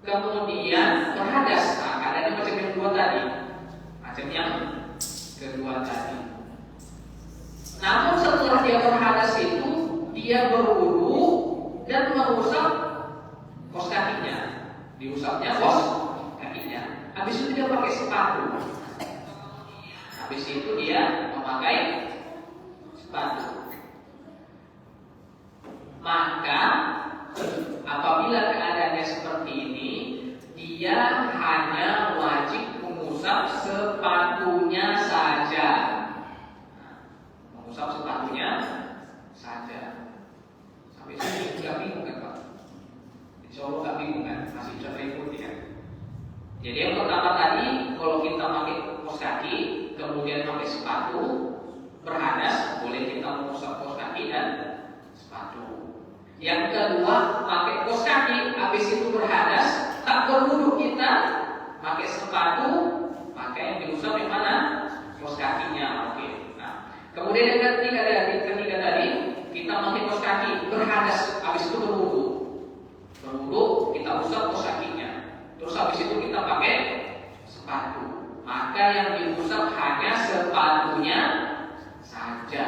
kemudian berhadas. Nah, keadaannya macam yang kedua tadi. Macam yang kedua tadi. Namun setelah dia berhadas itu, dia berwudu dan mengusap kos kakinya. Diusapnya kos kakinya. Habis itu dia pakai sepatu. Habis itu dia memakai sepatu. Maka apabila keadaannya seperti ini, dia hanya wajib mengusap sepatunya saja. Mengusap sepatunya saja. Sampai sini nggak bingung kan Pak? Insya Allah nggak bingung kan? Masih bisa terikuti kan? Jadi yang pertama tadi, kalau kita pakai kos kaki, kemudian pakai sepatu, berhadas, boleh kita mengusap kos kaki dan sepatu. Yang kedua, pakai kos kaki, habis itu berhadas, tak berwudu kita, pakai sepatu, pakai yang diusap yang mana? Kos kakinya, oke. Nah, kemudian yang ketiga tadi, kita pakai kos kaki, berhadas, habis itu berwudu. Berwudu, kita usap kos kakinya. Terus habis itu kita pakai sepatu. Maka yang diusap hanya sepatunya saja.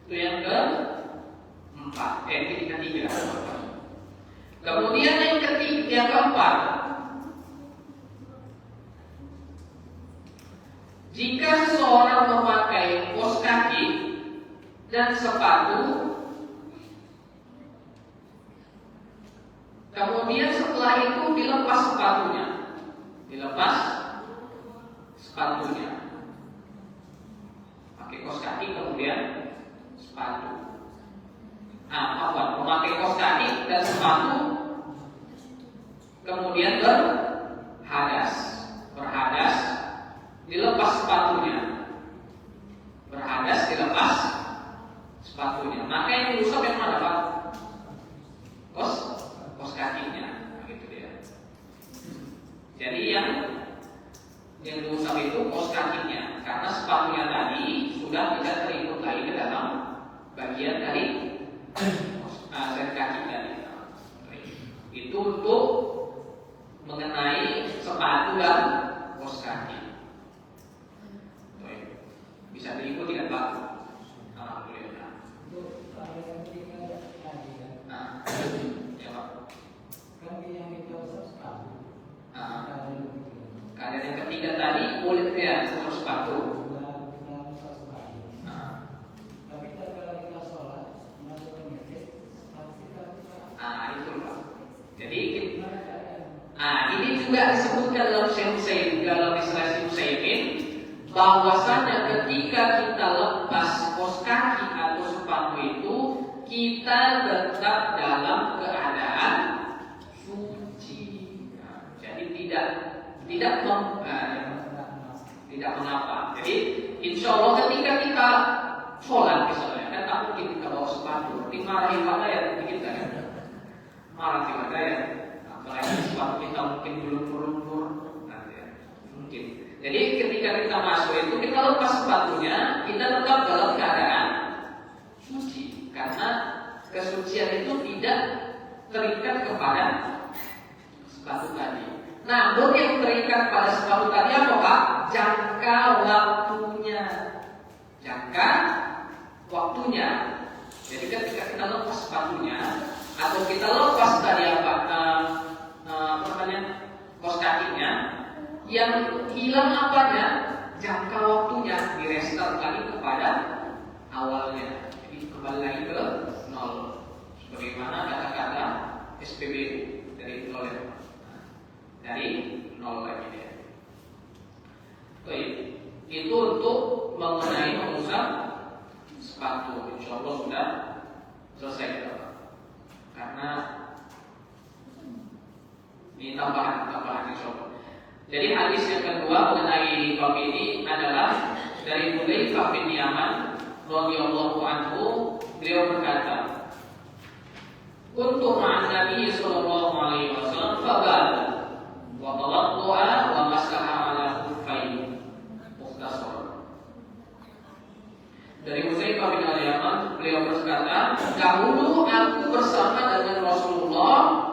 Itu yang keempat, ketiga. Kemudian yang keempat, jika seseorang memakai kos kaki dan sepatu, kemudian setelah itu dilepas sepatunya. Pakai kos kaki kemudian sepatu. Memakai kos kaki dan sepatu, kemudian berhadas, dilepas sepatunya. Maka yang diusap yang mana Pak? Kos kakinya, begitu dia. Jadi yang diusap itu kos kakinya, karena sepatunya tadi sudah tidak terikut lagi ke dalam bagian dari kaki tadi. Itu untuk mengenai sepatu dan kos kaki. Bisa diikuti kan Pak? Alhamdulillah. Ya Pak. Keadaan yang ketiga tadi boleh ya harus sepatu. Itu Pak. Jadi ini juga disebutkan dalam istilah Syekh bahwasanya ketika kita lepas kos kaki atau sepatu itu, kita tetap dalam keadaan suci. Jadi tidak mengapa. Jadi insya Allah ketika kita sholat misalnya, kan tak mungkin kita bawa sepatu, dimarahi pada ya kita kan, marah kita ya. Apalagi sepatu kita mungkin belum berumur, mungkin. Jadi ketika kita masuk itu, kita lepas sepatunya, kita tetap dalam keadaan suci, karena kesucian itu tidak terikat kepada sepatu tadi. Namun yang terikat pada sepatu tadi apa Pak? Jangka waktunya. Jadi ketika kita lepas sepatunya atau kita lepas tadi kos kakinya, yang hilang apanya? Jangka waktunya, direstart lagi kepada awalnya. Jadi kembali lagi ke nol. Sebagaimana kata-kata SPBU dari nol ya. Dari nol lagi dia. Baik, itu untuk mengenai mengusap sepatu. Insya Allah sudah selesai karena ini tambahan insya Allah. Jadi hadis yang kedua mengenai bab ini adalah dari Hudzaifah bin Yaman radhiyallahu anhu. Beliau berkata, "Kuntu ma'an Nabi sallallahu alaihi wasallam fabal wa tawaddu'a wa masaha ala khuffaihi." Mukhtasar. Dari Hudzaifah bin Yaman beliau berkata, "Dahulu aku bersama dengan Rasulullah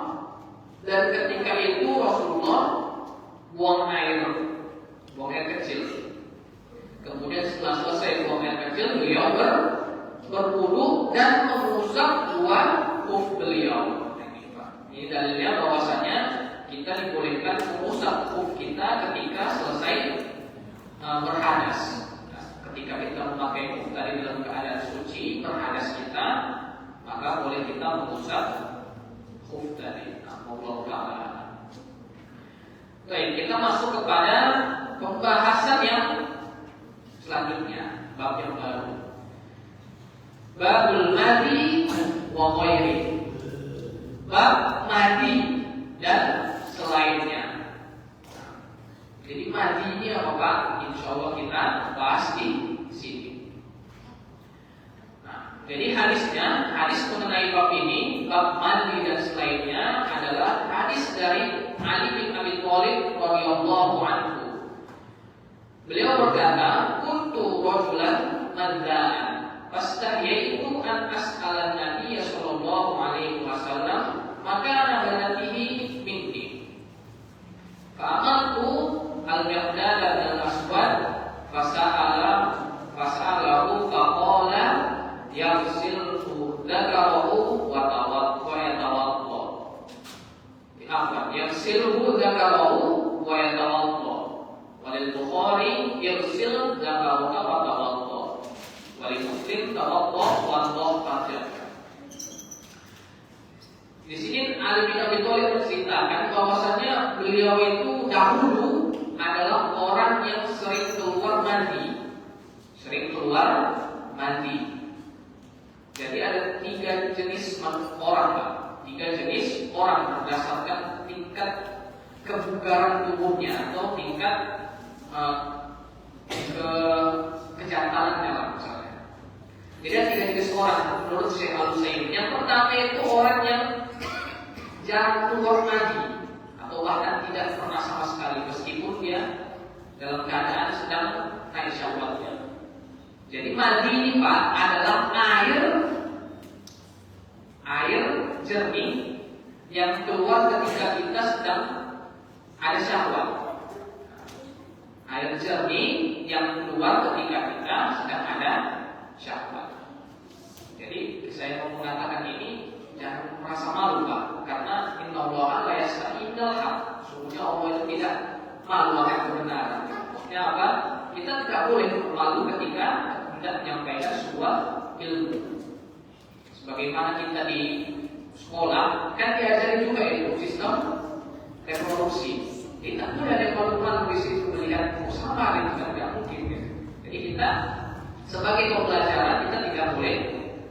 maka boleh kita mengusap khuf tadi. Allah Ta'ala. Baik, kita masuk kepada pembahasan yang selanjutnya, bab yang baru. Babul madi wa ghairi. Bab madi dan selainnya. Jadi madi ini apa Pak? Insya Allah kita bahas di sini. Nah, jadi hadis mengenai bab ini, bab madi dan selainnya adalah hadis dari Ali bin Abi Thalib radhiyallahu anhu. Beliau berkata, "Kuntu rajulan madza'an, fastahyaitu an as'ala an-nabiy sallallahu alaihi wasallam maka nabalatihi minni. Fa'amantu al-Miqdad al-Aswad fasa'alahu faqala yaghsilhu dzakarahu wa yatawadda. Yaghsilhu dzakarahu wa yatawadda. Walil Bukhari yaghsil dzakarahu wa tawadda. Walil Muslim tawadda wa tawadda. Di sini Ali bin Abi Thalib menceritakan bahwasanya beliau itu dahulu adalah orang yang sering keluar mandi. Jadi ada 3 jenis orang, Pak. 3 jenis orang berdasarkan tingkat kebugaran tubuhnya atau tingkat kejantalannya lah misalnya. Jadi ada 3 jenis orang menurut Syekh Al-Utsaimin. Yang pertama itu orang yang jarang keluar mandi atau bahkan tidak pernah sama sekali meskipun dia dalam keadaan sedang naik syahwatnya. Jadi mandi ini Pak adalah air jernih yang keluar ketika kita sedang ada syahwat. Air jernih yang keluar ketika kita sedang ada syahwat. Jadi saya mau mengatakan ini jangan merasa malu Pak, karena innallaha la yastahi minal haq. Sungguhnya Allah itu tidak malu akan kebenaran. Maksudnya apa? Kita tidak boleh malu ketika tidak menyampaikan sebuah ilmu. Sebagaimana kita di sekolah kan diajari juga itu sistem reproduksi. Kita boleh ada malu-malu di situ melihat sama itu kan tidak mungkin. Jadi kita sebagai pembelajaran kita tidak boleh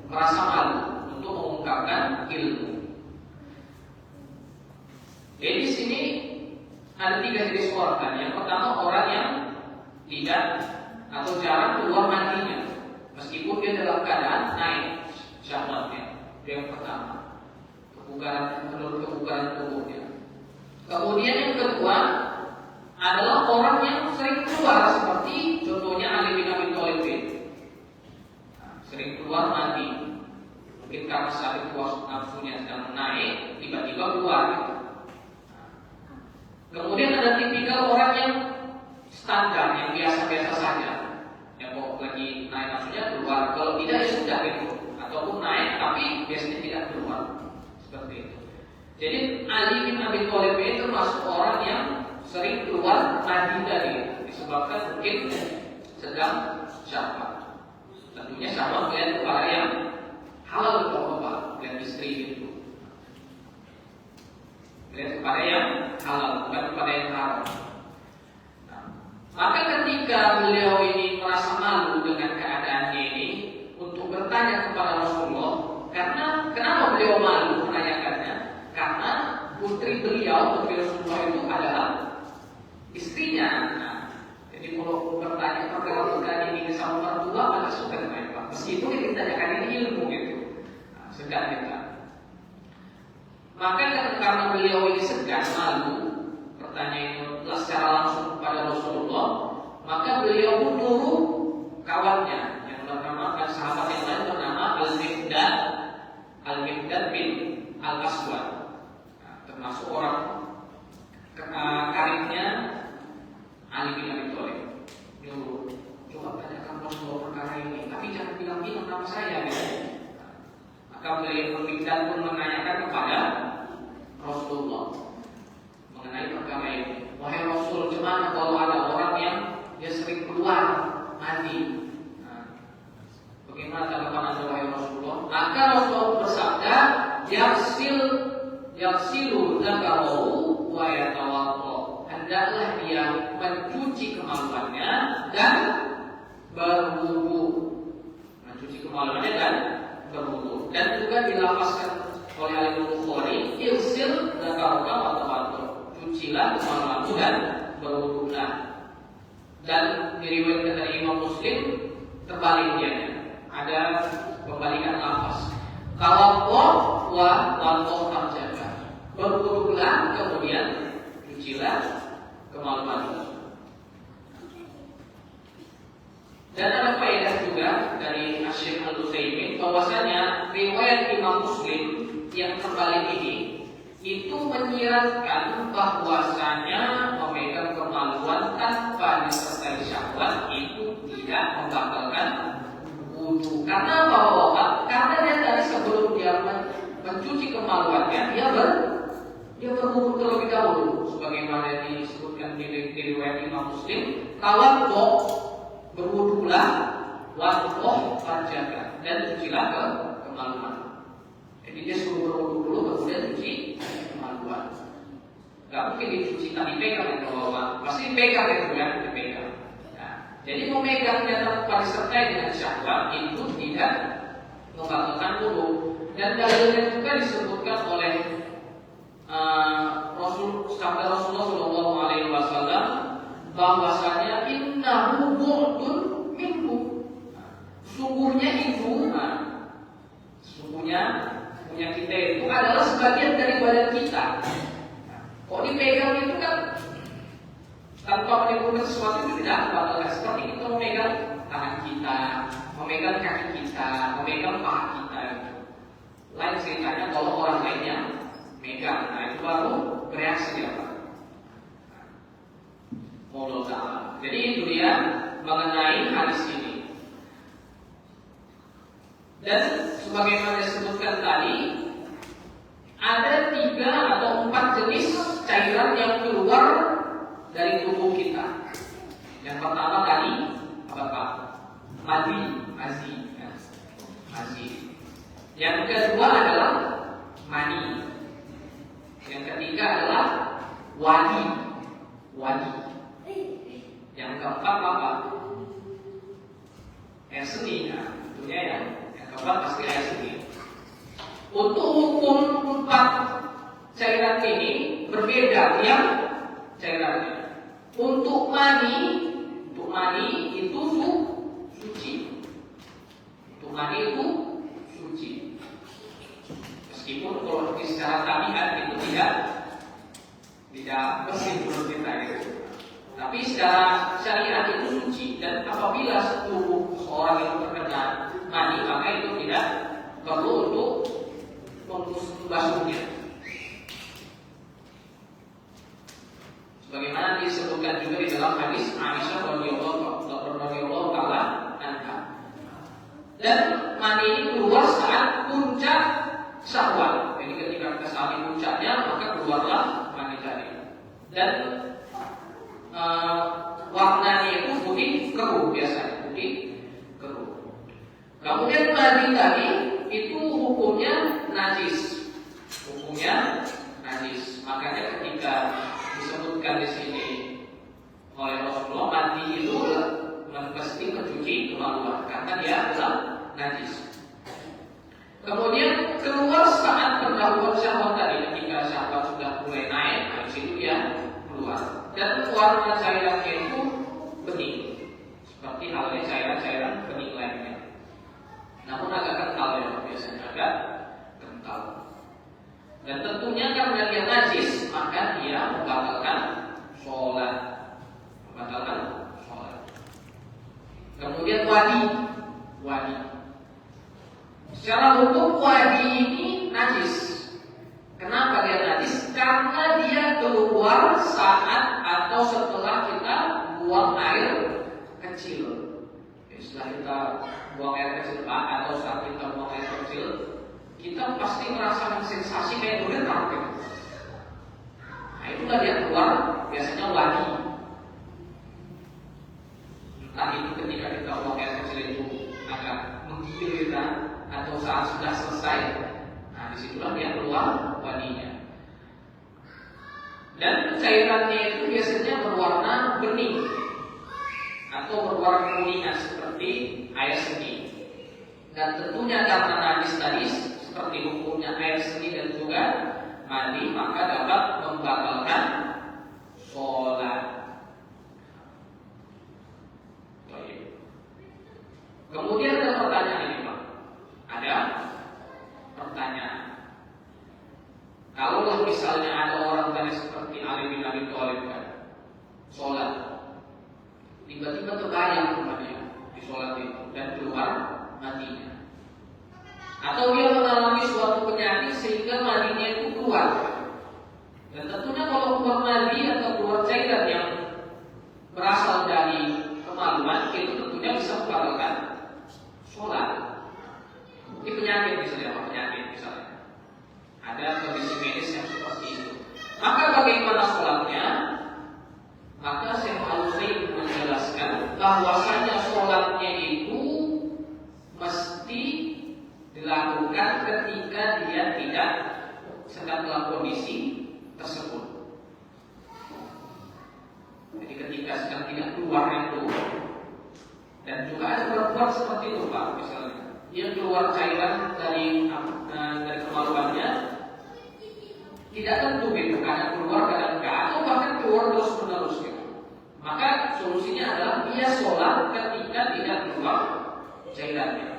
merasa malu untuk mengungkapkan ilmu. Jadi di sini ada 3 jenis orang. Yang pertama orang yang tidak atau jarang keluar mandinya, meskipun dia dalam keadaan naik syahwatnya. Itu yang pertama, kebugaran tubuhnya. Kemudian yang kedua adalah orang yang sering keluar, seperti contohnya Ali bin Abi Thalib. Sering keluar mandi. Mungkin karena saat itu nafsunya sedang naik, tiba-tiba keluar. Kemudian ada tipikal orang yang standar, yang biasa-biasa saja, yang kok lagi naik nafsunya keluar. Kalau tidak ya sudah gitu, ataupun naik tapi biasanya tidak keluar, seperti itu. Jadi Ali bin Abi Thalib itu termasuk orang yang sering keluar mandi tadi, disebabkan mungkin sedang syahwat. Tentunya syahwat melihat kepada yang halal atau apa, dan istri itu. Melihat kepada yang halal, bukan kepada yang haram. Nah, maka ketika beliau ini merasa malu dengan keadaannya ini, untuk bertanya kepada Rasulullah, karena kenapa beliau malu menanyakannya? Karena putri beliau, putri Rasulullah itu adalah istrinya. Nah, jadi kalau bertanya perkara ini sama mertua, maka suka dengan Pak. Meskipun yang ditanyakan ini ilmu gitu, nah, segan kita. Maka karena beliau ini segan, malu, pertanyaan itu secara langsung kepada Rasulullah, maka beliau pun nyuruh kawannya yang bernama sahabat yang lain bernama Al-Miqdad bin Al-Aswad, nah, termasuk orang karibnya Ali bin Abi Thalib. Nyuruh, coba tanyakan Rasulullah perkara ini, tapi jangan bilang-bilang nama saya gitu. Maka beliau Al-Miqdad pun menanyakan kepada Rasulullah mengenai perkara ini. Wahai Rasul, gimana kalau ada orang yang dia sering keluar mandi? Nah, bagaimana tanggapan Anda wahai Rasulullah? Maka Rasulullah bersabda, yaksilu dzakarahu wa yatawaddo. Hendaklah dia mencuci kemaluannya dan berwudu. Mencuci kemaluannya dan berwudu. Dan juga dilafazkan oleh Al-Bukhari, "Irsil dzakaraka wa tawaddo." Cucilah kemaluanmu dan berwudulah. Dan diriwayatkan dari Imam Muslim terbaliknya, ada pembalikan lafaz. Tawaddo wa tawaddo, berwudulah kemudian cucilah kemaluanmu. Dan ada faedah juga dari Syekh Al-Utsaimin bahwasanya riwayat Imam Muslim yang terbalik ini itu menyiratkan bahwasanya memegang kemaluan tanpa disertai syahwat itu tidak membatalkan wudu. Karena karena dia tadi sebelum dia mencuci kemaluannya dia berwudu terlebih dahulu, sebagaimana disebutkan di riwayat Imam Muslim. Tawaddo, berwudulah, waddo farjaka, dan cucilah kemaluan. Jadi dia suruh berwudu dulu, kemudian cuci kemaluan. Gak mungkin dicuci tadi pegang ke bawah, pasti dipegang itu kan, dipegang. Nah, jadi memegang dan tanpa disertai dengan syahwat itu tidak membatalkan wudu. Dan dalilnya juga disebutkan oleh sabda Rasulullah Shallallahu Alaihi Wasallam bahwasanya innahu bu'dun minhu. Sungguhnya itu, sungguhnya kita itu adalah sebagian dari badan kita. Kok dipegang itu kan tanpa menimbulkan sesuatu itu tidak membatalkan. Seperti kita memegang tangan kita, memegang kaki kita, memegang paha kita. Lain ceritanya kalau orang lainnya megang, nah itu baru bereaksi apa? Jadi itu dia mengenai hadis ini. Dan sebagaimana disebutkan tadi, ada 3 atau 4 jenis cairan yang keluar dari tubuh kita. Yang pertama tadi apa Pak? Mazi. Yang kedua adalah mani. Yang ketiga adalah wadi. Yang keempat apa? Air seni, tentunya ya. Yang keempat pasti air seni. Untuk hukum 4 cairan ini berbeda yang cairannya. Untuk mani itu suci. Untuk mani itu suci. Meskipun kalau secara tabiat itu tidak bersih menurut kita gitu. Tapi secara syariat itu suci, dan apabila tubuh seorang itu terkena mani, maka itu tidak perlu untuk membasuhnya. Sebagaimana disebutkan juga di dalam hadis Aisyah radhiyallahu taala anha. Dan mani ini keluar saat puncak syahwat. Jadi ketika kita saat puncaknya, maka keluarlah mani tadi. Dan warnanya itu putih keruh biasanya, putih keruh. Kemudian mani tadi itu hukumnya najis. Makanya ketika disebutkan di sini oleh Rasulullah, mani itu mesti mencuci kemaluan karena dia adalah najis. Kemudian keluar saat pendahuluan syahwat tadi, ketika syahwat sudah mulai naik, di situ dia keluar. Dan warna cairannya itu bening, seperti halnya cairan-cairan bening lainnya. Namun agak kental ya, biasanya agak kental. Dan tentunya karena dia najis, maka dia membatalkan sholat. Kemudian wadi. Secara hukum wadi ini najis. Kenapa dia najis? Karena dia keluar saat atau setelah kita buang air kecil. Setelah kita buang air kecil atau saat kita buang air kecil, kita pasti merasakan sensasi kayak bergetar gitu. Nah itulah dia keluar, biasanya wadi. Entah itu ketika kita buang air kecil itu agak menggigil kita, atau saat sudah selesai, nah disitulah dia wadinya. Dan cairannya itu biasanya berwarna bening atau berwarna kuningan seperti air seni. Dan tentunya karena najis tadi seperti hukumnya air seni dan juga mandi, maka dapat membatalkan sholat. Kemudian ada pertanyaan ini, Pak. Ada pertanyaan. Kalau misalnya ada orang tadi seperti Ali bin Abi Thalib kan, sholat, tiba-tiba terbayang kepadanya di sholat itu dan keluar matinya. Atau dia mengalami suatu penyakit sehingga madinya itu keluar. Dan tentunya kalau keluar madi atau keluar cairan yang berasal dari kemaluan, itu tentunya bisa membatalkan sholat. Ini penyakit misalnya, penyakit misalnya. Ada kondisi medis yang seperti itu. Maka bagaimana sholatnya? Maka Syekh Al-Utsaimin menjelaskan bahwasanya sholatnya itu mesti dilakukan ketika dia tidak sedang dalam kondisi tersebut. Jadi ketika sedang tidak keluar itu, dan juga ada perempuan seperti itu, Pak, misalnya dia keluar cairan dari kemaluannya, tidak tentu gitu, kadang keluar kadang enggak, atau bahkan keluar terus menerus gitu. Maka solusinya adalah dia sholat ketika tidak keluar cairannya.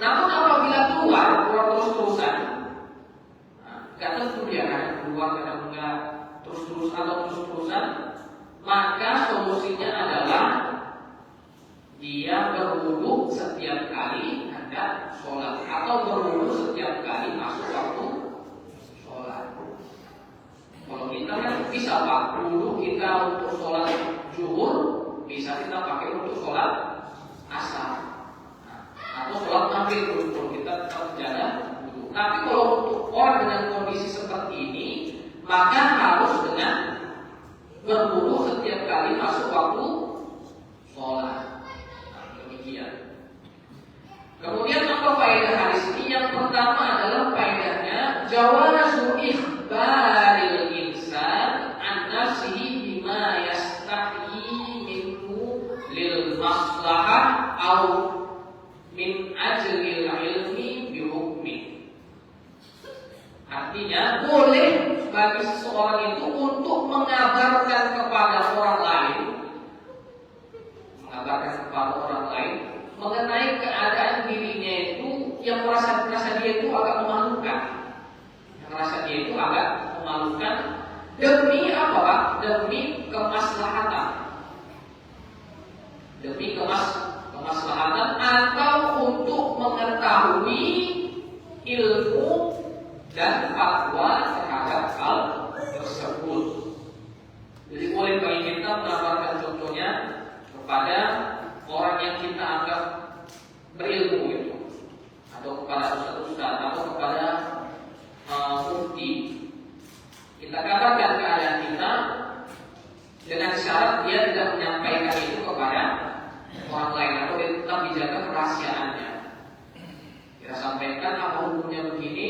Namun apabila keluar terus-terusan, enggak tentu dia kadang keluar kadang enggak, terus-terus atau terus-terusan, maka solusinya adalah dia berwudu setiap kali hendak sholat atau berwudu setiap kali masuk waktu sholat. Kalau kita kan bisa Pak, wudu kita untuk sholat zuhur bisa kita pakai untuk sholat asar atau sholat maghrib untuk kita tetap jalan wudu. Tapi kalau untuk orang dengan kondisi seperti ini, maka harus dengan berwudu setiap kali masuk waktu sholat. Kemudian apa faedah hadis ini? Yang pertama adalah faedahnya jawazu ikhbaril insan an nafsihi bima yastahi minhu lil maslahah au min ajlil ilmi bi hukmi. Artinya boleh bagi seseorang itu untuk mengabarkan kepada orang lain, mengenai keadaan dirinya itu yang merasa dia itu agak memalukan, demi apa Pak? Demi kemaslahatan, kemaslahatan atau untuk mengetahui ilmu dan fatwa terhadap hal tersebut. Jadi boleh bagi kita mengabarkan contohnya kepada orang yang kita anggap berilmu itu, atau kepada ustaz-ustaz, atau kepada mufti. Kita katakan keadaan kita dengan syarat dia tidak menyampaikan itu kepada orang lain, atau dia tetap dijaga kerahasiaannya. Kita sampaikan apa hukumnya begini,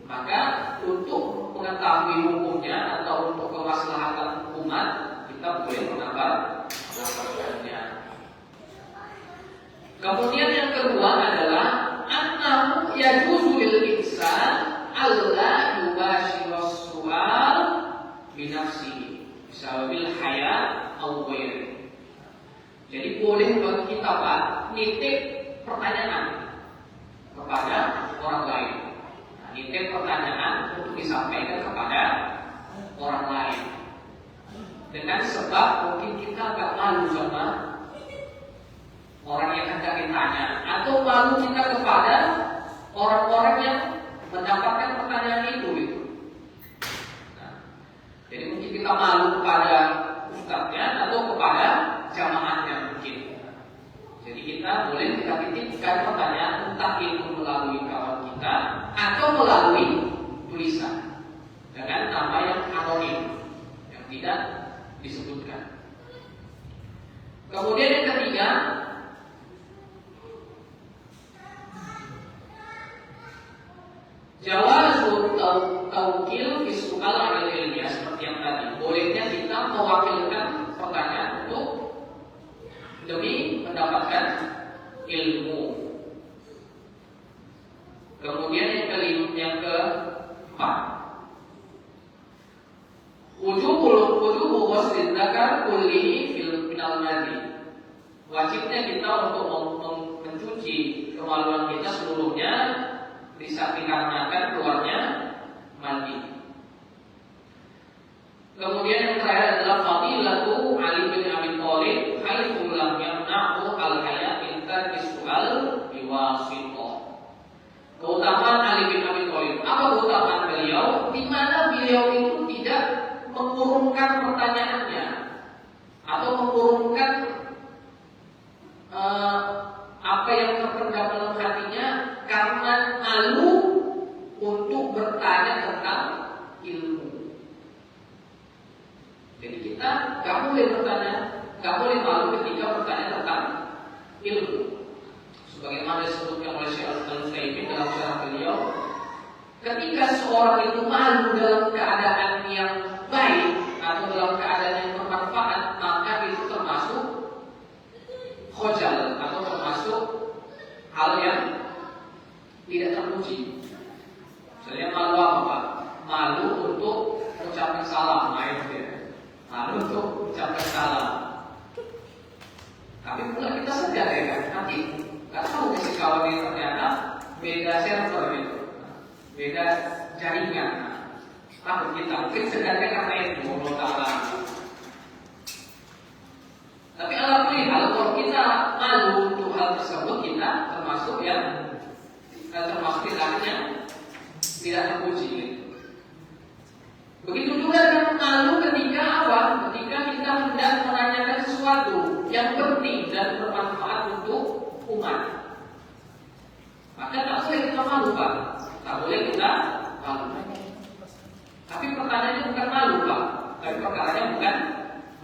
maka untuk mengetahui hukumnya atau untuk kemaslahatan umat, kita boleh mengabarkannya. Kemudian yang kedua adalah annahu yajuzu lil insan alla yubashiras su'al bi nafsihi bisababil haya aw ghairi. Jadi boleh bagi kita Pak nitip pertanyaan kepada orang lain. Nitip pertanyaan untuk disampaikan kepada orang lain dengan sebab mungkin kita agak malu sama orang yang hendak ditanya, atau malu kita kepada orang-orang yang mendapatkan pertanyaan itu gitu. Jadi mungkin kita malu kepada ustadznya atau kepada jamaahnya mungkin. Jadi kita boleh kita titipkan pertanyaan entah itu melalui kawan kita atau melalui tulisan dengan nama yang anonim yang tidak disebutkan. Kemudian yang ketiga, jawazul taukil fi su'al 'anil ilmiah, seperti yang tadi. Bolehnya kita mewakilkan pertanyaan untuk demi mendapatkan ilmu. Kemudian yang keempat, wujubu ghuslin dzakar kullihi fil minal madi. Wajibnya kita untuk mencuci kemaluan kita seluruhnya dikarenakan keluarnya mandi. Kemudian yang terakhir adalah fadilatu Ali bin Abi Thalib haitsu lam yamna'u al-haya min tarki su'al biwasithah. Keutamaan Ali bin Abi Thalib. Apa keutamaan beliau? Di mana beliau itu tidak mengurungkan pertanyaannya atau mengurungkan apa yang terpendam dalam hatinya karena malu untuk bertanya tentang ilmu. Jadi kita gak boleh bertanya, gak boleh malu ketika bertanya tentang ilmu. Sebagaimana disebutkan oleh Syekh Al-Utsaimin dalam syarah beliau, ketika seorang itu malu dalam keadaan yang baik atau dalam keadaan yang bermanfaat, maka itu termasuk khojal atau termasuk hal yang tidak terpuji. Misalnya malu apa Pak? Malu untuk ucapkan salam, malu untuk ucapkan salam. Tapi pula kita sadar ya kan, nanti nggak tahu si kawan ini ternyata beda server gitu, beda jaringan. Takut kita mungkin sedarnya karena itu Allah Ta'ala. Tapi alhamdulillah kalau kita malu untuk hal tersebut, kita termasuk yang termasuk yang tidak terpuji. Begitu juga dengan malu ketika apa? Ketika kita hendak menanyakan sesuatu yang penting dan bermanfaat untuk umat, maka tak boleh kita malu Pak. Tak boleh kita malu. Tapi pertanyaannya bukan malu Pak. Tapi perkaranya bukan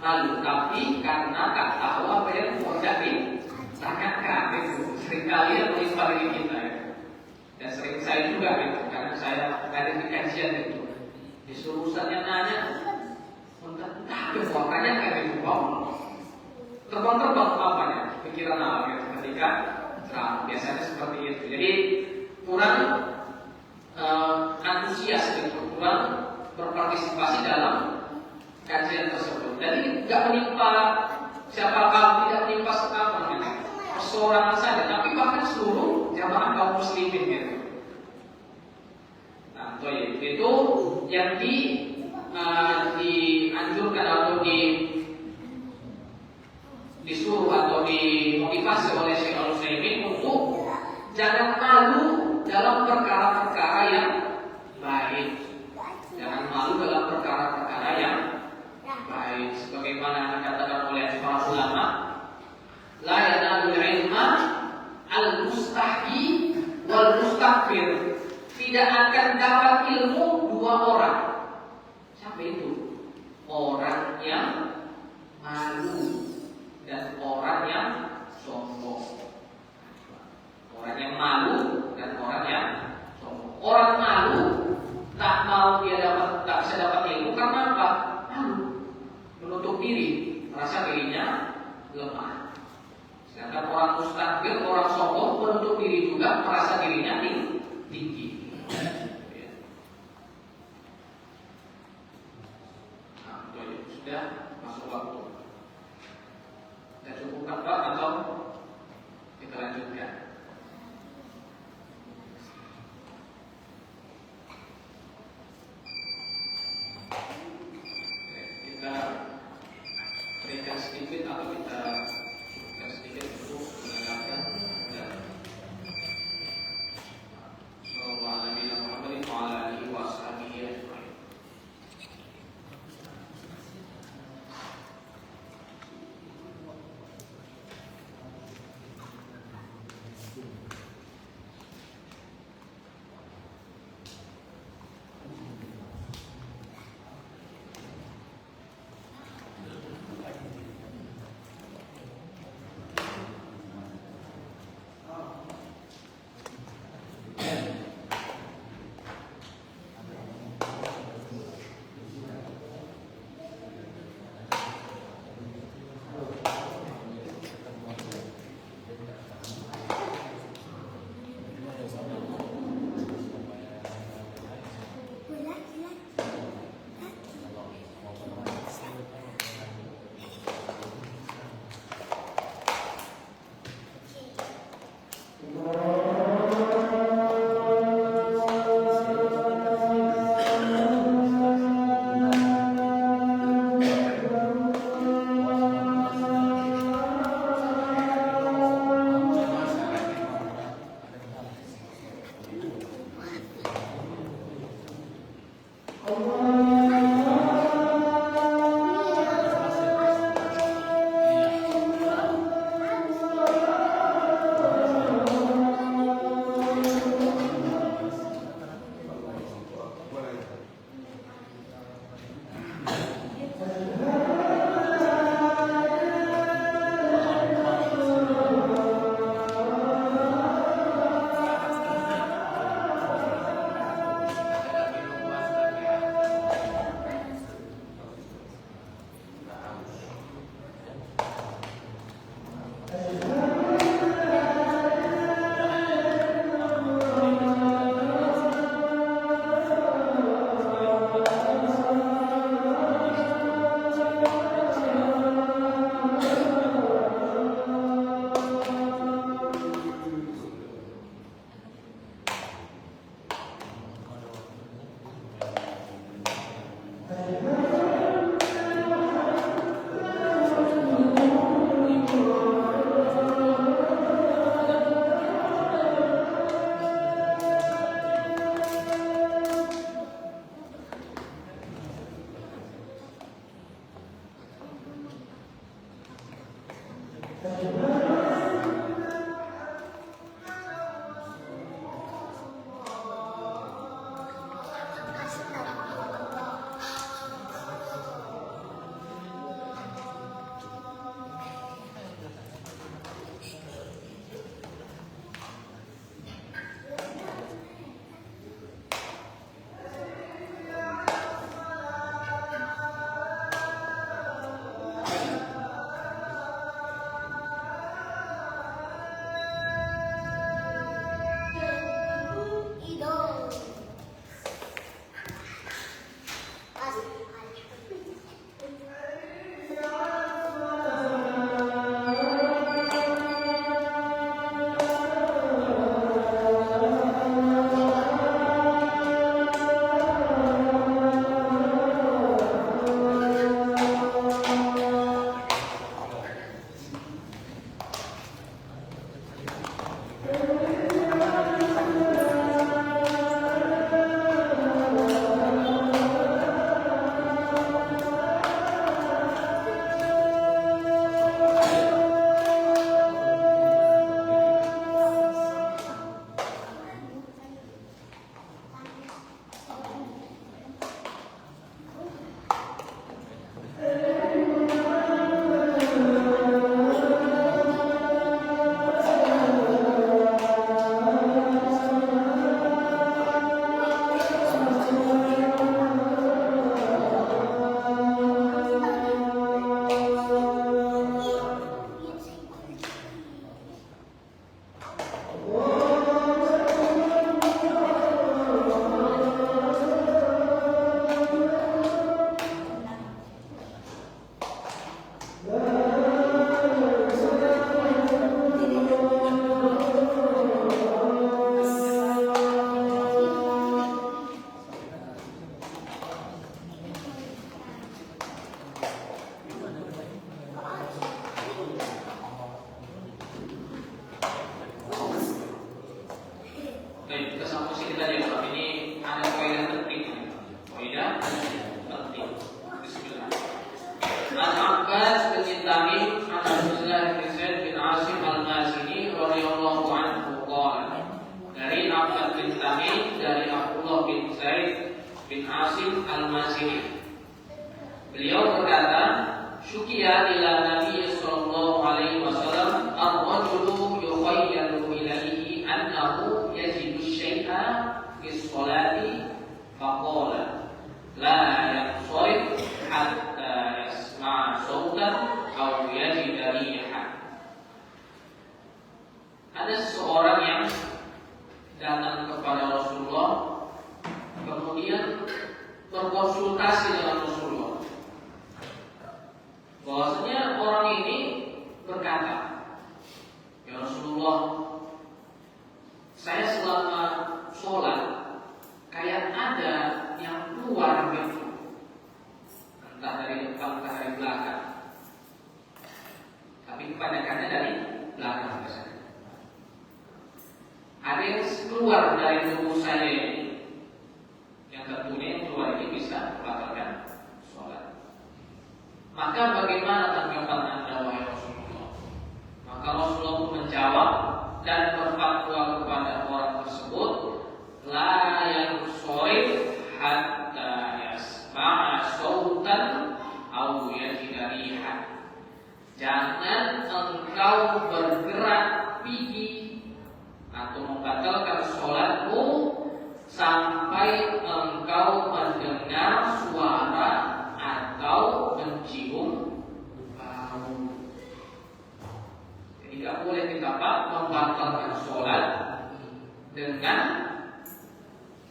malu, tapi karena tak tahu apa yang hendak ditanyakan. Itu seringkali yang menimpa diri kita ya. Dan sering saya juga gitu, karena saya ada di kajian itu, disuruh ustaznya nanya, entah makanya kayak gitu, terbang-terbang apanya, pikiran apa gitu, ketika biasanya seperti itu. Jadi kurang antusias gitu, kurang berpartisipasi dalam kajian tersebut. Jadi nggak menimpa siapa kaum, tidak menimpa seorang saja, tapi bahkan seluruh jamaah kaum muslimin gitu. Nah, itu yang dianjurkan atau disuruh atau dimotivasi oleh Syekh Al-Utsaimin untuk jangan malu dalam perkara-perkara yang baik. Jangan malu dalam perkara-perkara yang baik. Sebagaimana dikatakan oleh para ulama, la yanalul ilma al-mustahi wal mustakbir. Tidak akan dapat ilmu dua orang. Siapa itu? Orang yang malu dan orang yang sombong. Orang yang malu dan orang yang sombong. Orang malu tak mau tak bisa dapat ilmu karena apa? Malu, menutup diri, merasa dirinya lemah. Sedangkan orang mustakbir, orang sombong menutup diri juga, merasa dirinya tinggi. Sudah masuk waktu. Sudah cukup Pak atau kita lanjutkan? Kita berikan sedikit atau kita berikan sedikit untuk mendengarkan. bin Asim Al-Mazini. Beliau berkata, "Syukiya ila Nabi sallallahu alaihi wasallam ar-rajulu yukhayyalu ilaihi annahu yajidu syai'a fi sholati faqala la yaqsir hatta yasma'a sautan aw yajida rihan." Ada seseorang yang datang kepada Rasulullah, kemudian berkonsultasi dengan Rasulullah. Bahwasanya orang ini berkata, "Ya Rasulullah, saya selama sholat kayak ada yang keluar gitu, entah dari depan entah dari belakang, tapi kebanyakannya dari belakang biasanya. Ada yang keluar dari tubuh saya ini, yang tentunya yang keluar ini bisa bisa membatalkan sholat. Maka bagaimana tanggapan Anda wahai Rasulullah? Maka Rasulullah pun menjawab dan berfatwa kepada orang tersebut, la yanshorif hatta yasma'a sautan aw yajida rihan. Jangan engkau bergerak gigi atau membatalkan sholatmu sampai engkau mendengar suara atau mencium bau. Jadi tidak boleh kita membatalkan sholat dengan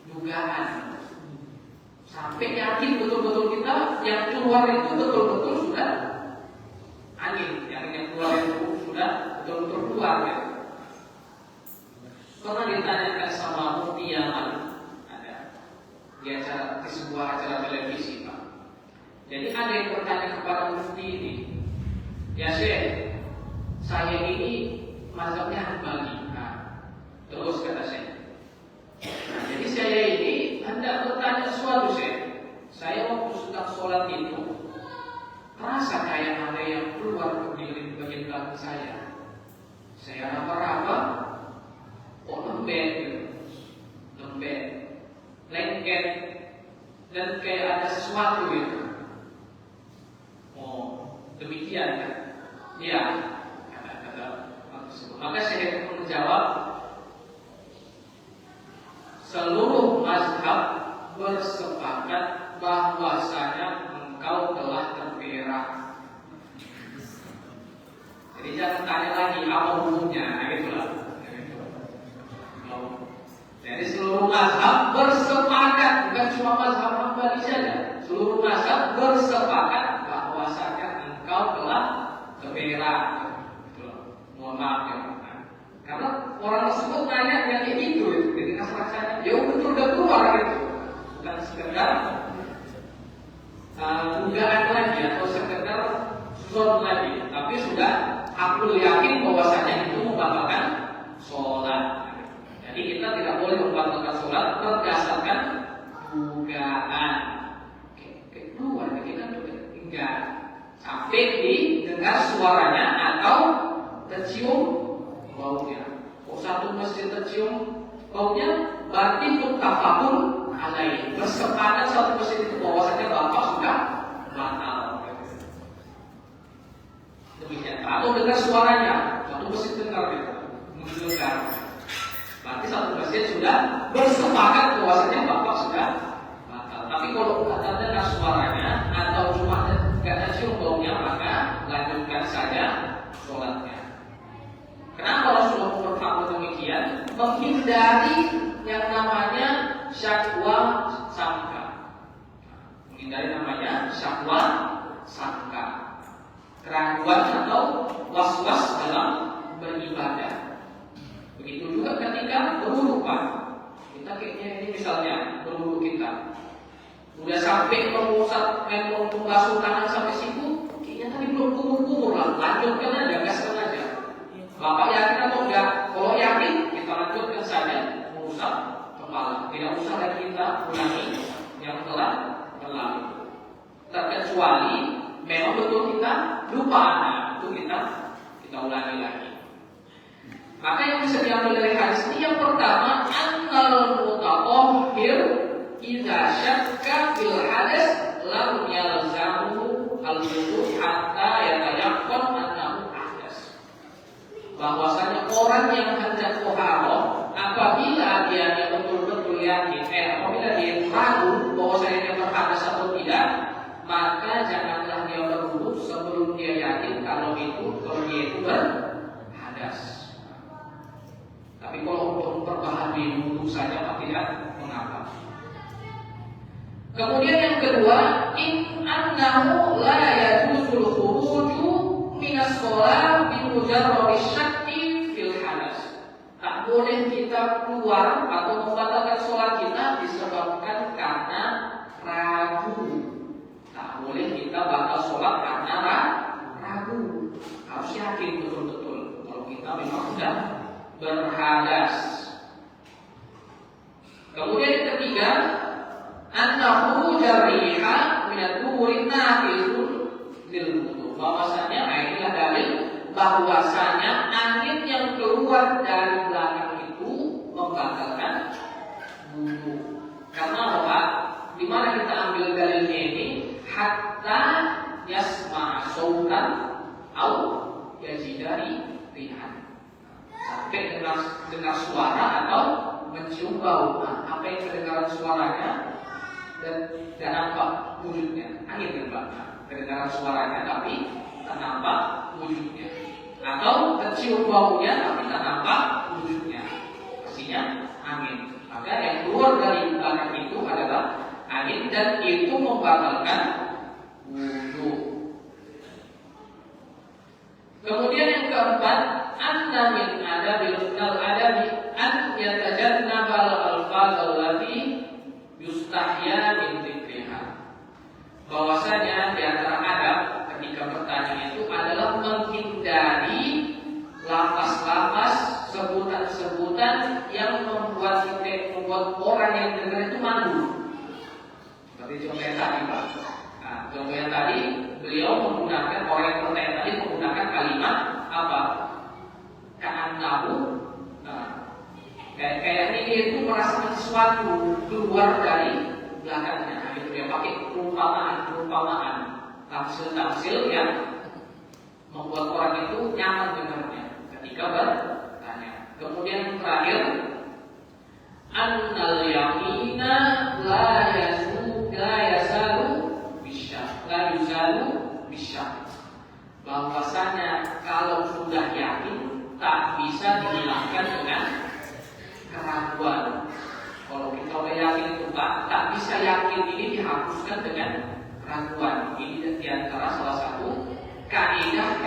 dugaan. Sampai yakin betul-betul kita yang keluar itu betul-betul sudah angin, yang keluar itu sudah betul-betul keluar ya. Pernah ditanyakan sama Mufti Yaman, ada di sebuah acara televisi, Pak. Jadi ada yang bertanya kepada Mufti ini, ya Syekh, saya ini mazhabnya Hambali. Nah, terus kata Syekh, jadi saya ini hendak bertanya sesuatu Syekh. Saya waktu sedang sholat itu terasa kayak ada yang keluar di bagian belakang saya. Saya raba-raba, lembek, lengket, dan kayak ada sesuatu gitu. Oh, demikian kan? Ya, kata tersebut. Maka saya pun menjawab, seluruh mazhab bersepakat bahwasanya engkau telah terberak. Jadi jangan tanya lagi apa hukumnya, gitulah. Jadi seluruh mazhab bersepakat, bukan cuma mazhab Hambali saja. Seluruh mazhab bersepakat bahwasanya engkau telah terberak. Mohon maaf ya. Karena orang tersebut nanya yang kayak gitu, jadi rasanya ya betul udah keluar gitu, bukan sekedar dugaan lagi atau sekedar zon lagi, tapi sudah aku yakin bahwasanya itu membatalkan sholat. Jadi kita tidak boleh membatalkan sholat berdasarkan dugaan. Keluar kita enggak sampai didengar suaranya atau tercium baunya. Kalau satu masjid tercium baunya, berarti muttafaqun alaih, bersepakat satu masjid itu bahwasanya bapak sudah batal. Demikian. Atau dengar suaranya, satu masjid dengar gitu, mendengar. Berarti satu masjid sudah bersepakat bahwasanya bapak sudah batal. Tapi kalau tidak dengar suaranya atau cuma tidak tercium baunya, maka lanjutkan saja sholatnya. Kenapa Rasulullah berfatwa demikian? Menghindari yang namanya syakwa sangka. Menghindari namanya syakwa sangka, keraguan atau was-was dalam beribadah. Begitu juga ketika berwudu, Pak. Kita kayaknya ini misalnya berwudu kita udah sampai mengusap membasuh tangan sampai siku, kayaknya tadi belum kumur-kumur lah, lanjutkan aja, gaskan aja. Bapak yakin atau enggak? Kalau yakin, kita lanjutkan saja mengusap kepala. Tidak usah lagi kita ulangi yang telah berlalu. Terkecuali memang betul kita lupa, itu kita ulangi lagi. Maka yang bisa diambil dari hadis ini yang pertama, annal mutaqahhir idza syakka fil hadas lam yalzamu al-wudu hatta yatayaqqan annahu ahdas. Bahwasanya orang yang hendak toharoh apabila dia betul-betul yakin, apabila dia ragu bahwasanya dia berhadas atau tidak, maka janganlah dia berwudu sebelum dia yakin kalau dia itu berhadas. Tapi kalau untuk memperbaharui wudu saja tidak mengapa. Kemudian yang kedua, in annahu la yajuzul khuruju minas shalah bi mujarrad syakki fil hadas. Tak boleh kita keluar atau membatalkan sholat kita disebabkan karena ragu. Tak boleh kita batal sholat karena ragu. Harus yakin betul-betul kalau kita memang sudah berhadas. Kemudian yang ketiga, annahu jariha minaturin nafisun lil wudu. Bahwasanya inilah dalil bahwasanya angin yang keluar dari belakang itu membatalkan wudu. Karena apa? Di mana kita ambil dalilnya ini? Hatta yasma sautan au yajidari rihan. Sampai dengar suara atau mencium bau. Apa yang kedengaran suaranya dan nampak wujudnya. Angin kan Pak? Kedengaran suaranya tapi tak nampak wujudnya. Atau mencium baunya tapi tak nampak wujudnya. Pastinya angin. Maka yang keluar dari belakang itu adalah angin dan itu membatalkan wudu. Kemudian yang keempat, anna min adabil adabi an yatajannaba al-alfaz allati yustahya min dzikriha. Bahwasanya di antara adab ketika bertanya itu adalah menghindari lafaz-lafaz sebutan-sebutan yang membuat orang yang dengar itu malu. Seperti contoh yang tadi Pak. Nah, contoh yang tadi beliau menggunakan orang yang bertanya tadi menggunakan kalimat apa? Ka'annahu. Kayaknya dia itu merasakan sesuatu keluar dari belakangnya. Itu dia pakai perumpamaan, tamsil yang membuat orang itu nyaman dengarnya ketika bertanya. Kemudian yang terakhir, annal yaqina la yuzalu bisyak. Bahwasanya kalau sudah yakin tak bisa dihilangkan dengan keraguan. Kalau kita udah yakin itu tak bisa yakin ini dihapuskan dengan keraguan. Ini di antara salah satu kaidah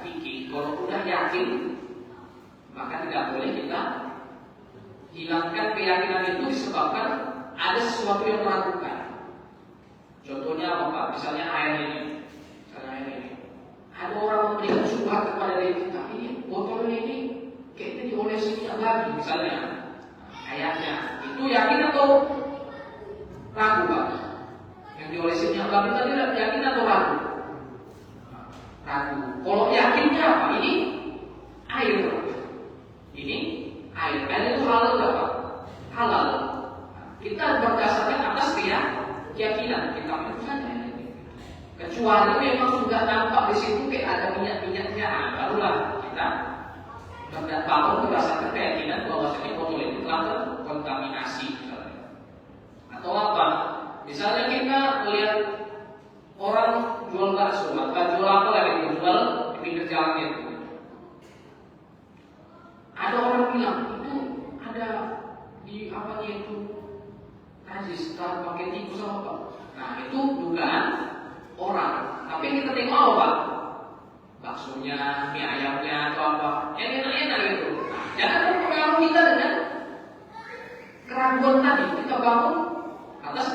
fikih. Kalau udah yakin maka tidak boleh kita hilangkan keyakinan itu disebabkan ada sesuatu yang meragukan. Contohnya apa Pak? Misalnya air ini. Ada orang memberikan subhat kepada diri kita. Ini botol ini kayaknya diolesi minyak lagi misalnya. Ayatnya itu yakin atau ragu Pak? Yang diolesi minyak lagi tadi yakin atau ragu? Ragu. Kalau yakinnya apa? Ini air. Ini air. Air itu halal nggak Pak? Halal. Kita berdasarkan atas keyakinan kita itu saja. Kecuali memang sudah nampak di situ kayak ada minyak-minyaknya, barulah kita bangun berdasarkan keyakinan bahwasanya botol itu telah terkontaminasi misalnya. Atau apa? Misalnya kita melihat orang jual bakso, maka jual apa lagi? Jual di pinggir jalan itu. Ada orang bilang itu ada di apanya itu najis, tak pakai tikus apa? Nah itu dugaan orang. Tapi yang kita tengok apa Pak? Baksonya, mie ayamnya atau apa? Yang enak-enak gitu. Nah, jangan terpengaruh kita dengan keraguan tadi. Kita bangun atas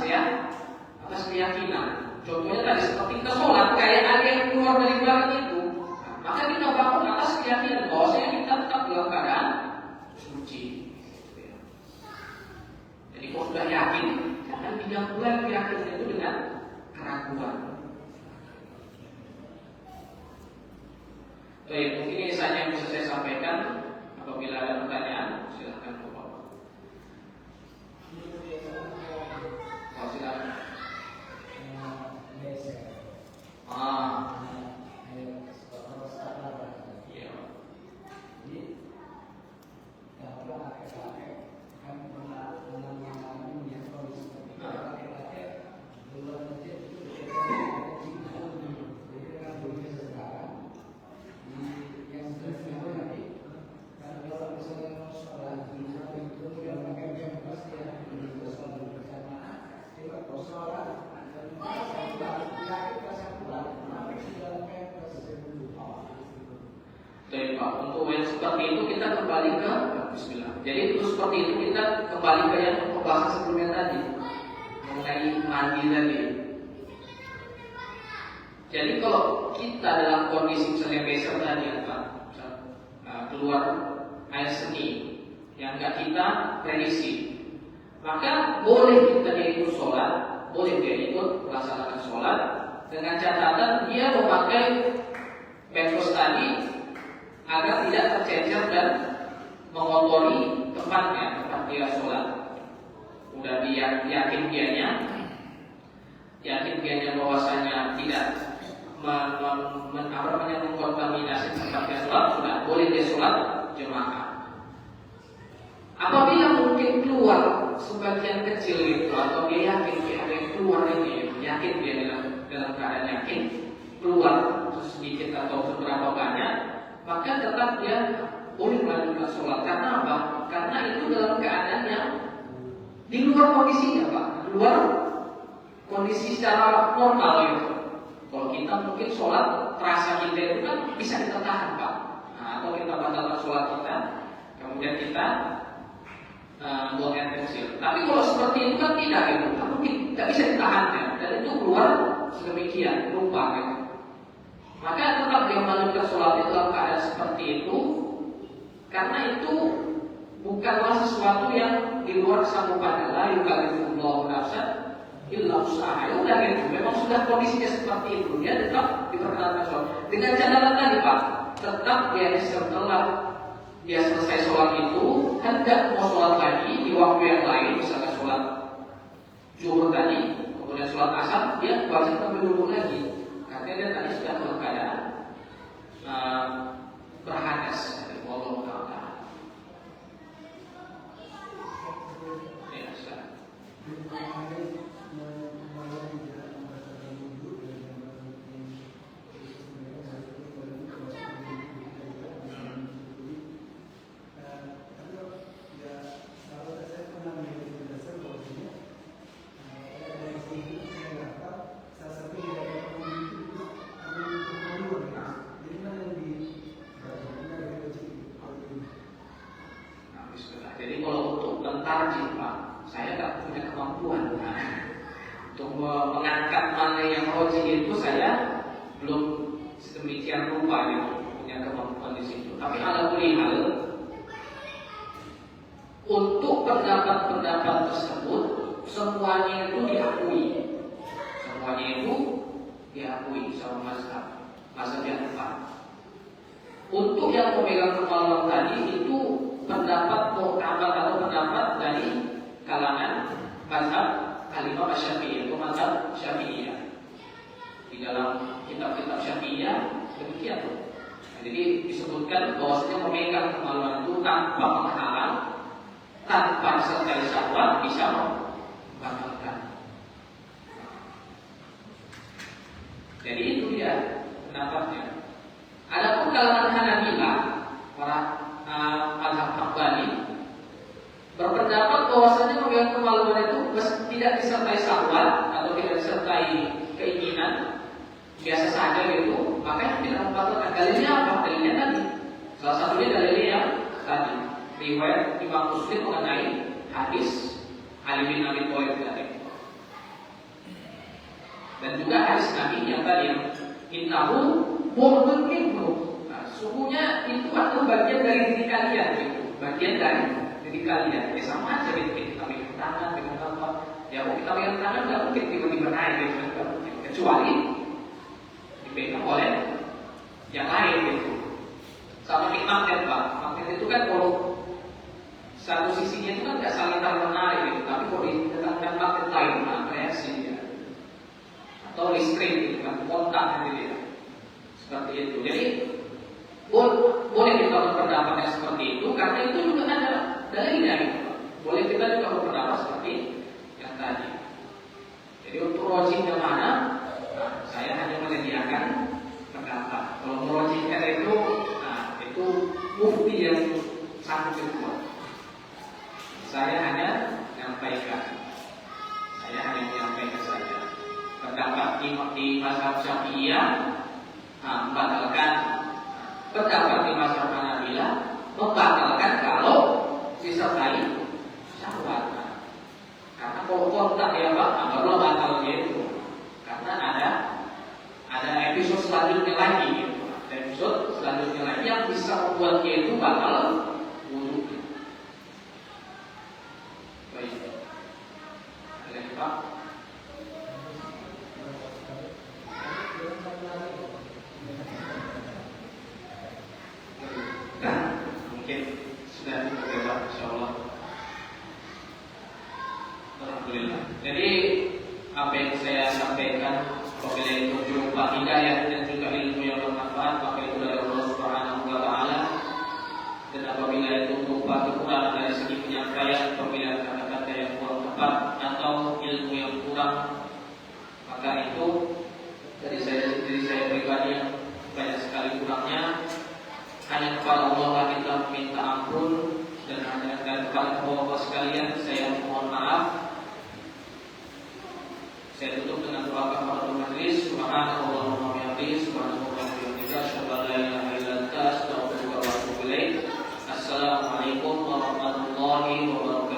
keyakinan. Contohnya tadi seperti kita sholat, kayak ada yang keluar dari belakang itu. Nah, maka kita bangun atas keyakinan bahwasanya kita tetap dalam keadaan suci. Jadi kalau sudah yakin, jangan digabungkan keyakinan itu dengan keraguan. Baik, mungkin ini saja yang bisa saya sampaikan. Apabila ada pertanyaan, silahkan Bapak. Oh, silakan. Iya. Baik Pak, untuk yang seperti itu kita kembali ke Bismillah. Jadi untuk seperti itu kita kembali ke yang pembahasan sebelumnya tadi mengenai mandi tadi. Jadi kalau kita dalam kondisi misalnya besar tadi Pak, keluar air seni yang enggak kita prediksi, maka boleh kita yaitu sholat, boleh dengan catatan dia memakai bedros tadi agar tidak tercecer dan mengotori tempatnya, tempat dia sholat. Udah dia yakin dianya bahwasanya tidak mengkontaminasi tempat dia sholat, sudah boleh dia sholat jemaah. Apabila mungkin keluar sebagian kecil itu, atau dia yakin dia ada yang keluar ini, yakin dia dalam keadaan yakin keluar sedikit atau seberapa banyak, maka tetap dia boleh melanjutkan sholat. Karena apa? Karena itu dalam keadaan yang di luar kondisinya, Pak, di luar kondisi secara normal itu. Kalau kita mungkin sholat terasa kita itu kan bisa kita tahan, Pak. Nah, atau kita batalkan sholat kita, kemudian kita buang air kecil. Tapi kalau seperti itu kan tidak gitu, mungkin tidak bisa ditahannya, dan itu keluar sedemikian rupa gitu. Maka tetap dia melanjutkan sholat itu dalam keadaan seperti itu, karena itu bukanlah sesuatu yang di luar kesanggupan. La yukallifullahu nafsan illa wus'aha. Ya udah gitu, memang sudah kondisinya seperti itu, dia tetap diperkenankan sholat. Dengan catatan tadi, Pak, tetap dia setelah dia selesai sholat itu hendak mau sholat lagi di waktu yang lain, misalnya sholat zuhur tadi, kemudian sholat asar, dia baca sambil dulu lagi. Karena dia tadi sudah dalam keadaan berhadas. Wallahu ta'ala. Ya, sudah. Jadi kalau untuk mentarjih, Pak, saya tak punya kemampuan untuk mengangkat mana yang rojih itu, saya belum sedemikian rupa gitu, punya kemampuan di situ. Tapi ala kulli hal, untuk pendapat-pendapat tersebut semuanya itu diakui, sama mazhab yang empat. Untuk yang memegang kemaluan tadi itu pendapat mu'tamad atau pendapat dari kalangan mazhab Al-Imam Syafi'i atau mazhab Syafi'iyah. Di dalam kitab-kitab Syafi'iyah demikian. Nah, jadi disebutkan bahwasanya memegang kemaluan itu tanpa menghalang, tanpa sertai syahwat bisa membatalkan. Jadi itu dia pendapatnya. Adapun kalangan Hanabilah, para mazhab Hambali, berpendapat bahwasanya memegang kemaluan itu tidak disertai syahwat atau tidak disertai keinginan, biasa saja gitu, maka tidak membatalkan. Dalilnya apa? Dalilnya tadi. Salah satunya dalilnya yang tadi, riwayat Imam Muslim mengenai hadis Ali bin Abi Thalib tadi. Dan juga hadis Nabi yang tadi, innahu mu'min minhu. Sungguhnya itu adalah bagian dari diri kalian, gitu. Bagian dari diri kalian. Ya sama aja gitu. Kita pegang tangan dengan apa? Ya kalau kita pegang tangan nggak mungkin tiba-tiba naik, gitu. Kecuali dipegang oleh yang lain, gitu. Sama kayak magnet, Pak. Magnet itu kan kalau satu sisinya itu kan nggak saling menarik, gitu. Tapi kalau ditekankan magnet lain, reaksi ya. Atau listrik, gitu kan, kontak gitu ya. Seperti itu. Jadi boleh kita berpendapat yang seperti itu, karena itu juga ada dalilnya gitu. Boleh kita juga berpendapat seperti yang tadi. Jadi untuk rojih yang mana, saya hanya menyediakan pendapat. Kalau merojihkan itu, itu mufti yang sangat kuat. Saya hanya menyampaikan saja. Pendapat di mazhab Syafi'iyah membatalkan, pendapat di mazhab Hanabilah membatalkan kalau disertai syahwat. Karena kalau kontak ya Pak, baru batalnya itu. Karena ada episode selanjutnya lagi gitu. Episode selanjutnya lagi yang bisa membuatnya itu batal wudu. Baik. Ada Pak? Jadi apa yang saya sampaikan, apabila itu berupa hidayah dan juga ilmu yang bermanfaat, maka itu dari Allah Subhanahu wa taala. Dan apabila itu berupa kekurangan dari segi penyampaian, apabila kata-kata yang kurang tepat atau ilmu yang kurang, maka itu dari saya pribadi yang banyak sekali kurangnya. Hanya kepada Allah lah kita minta ampun, dan hanya kepada Bapak sekalian saya mohon maaf. Saya tutup dengan doa kafaratul majlis. Subhanallah wa bihamdihi, subhanallah wa bihamdihi, asyhadu an la ilaha illa anta, astaghfiruka wa atubu ilaik. Assalamualaikum warahmatullahi wabarakatuh.